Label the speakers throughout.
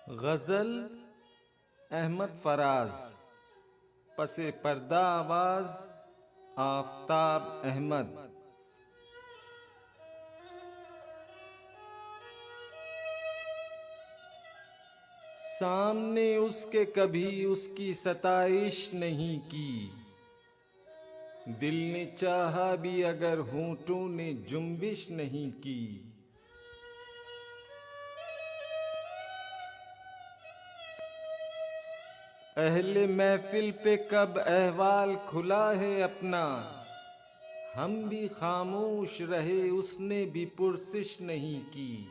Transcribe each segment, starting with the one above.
Speaker 1: गज़ल अहमद फराज। पसे पर्दा आवाज़ आफ़ताब अहमद। सामने उसके कभी उसकी सताइश नहीं की, दिल ने चाहा भी अगर होंठों ने जुम्बिश नहीं की। अहले महफिल पे कब अहवाल खुला है अपना, हम भी खामोश रहे उसने भी पुरसिश नहीं की।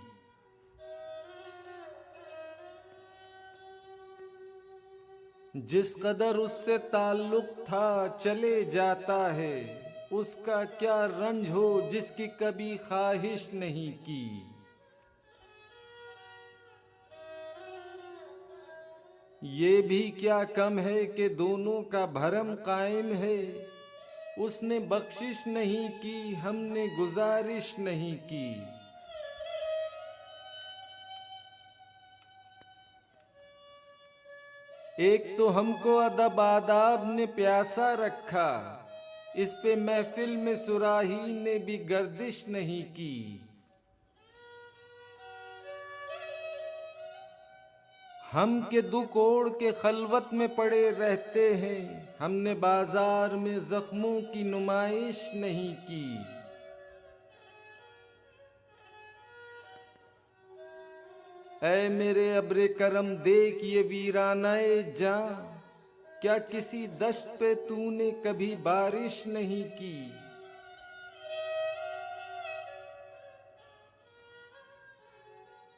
Speaker 1: जिस कदर उससे ताल्लुक था चले जाता है, उसका क्या रंज हो जिसकी कभी ख्वाहिश नहीं की। ये भी क्या कम है कि दोनों का भरम कायम है, उसने बख्शिश नहीं की हमने गुजारिश नहीं की। एक तो हमको अदब आदाब ने प्यासा रखा, इस पे महफिल में सुराही ने भी गर्दिश नहीं की। हम के दुख ओढ़ के खलवत में पड़े रहते हैं, हमने बाजार में जख्मों की नुमाइश नहीं की। ऐ मेरे अब्रे करम देख ये वीरानाए जां, क्या किसी दश्त पे तूने कभी बारिश नहीं की।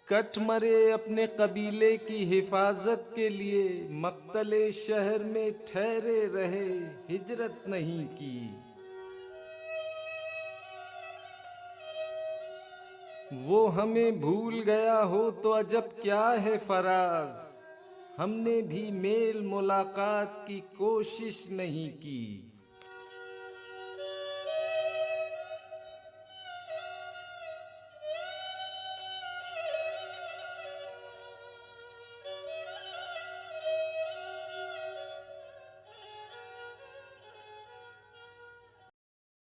Speaker 1: कट मरे अपने कबीले की हिफाजत के लिए, मक्तले शहर में ठहरे रहे हिजरत नहीं की। वो हमें भूल गया हो तो अजब क्या है फराज, हमने भी मेल मुलाकात की कोशिश नहीं की।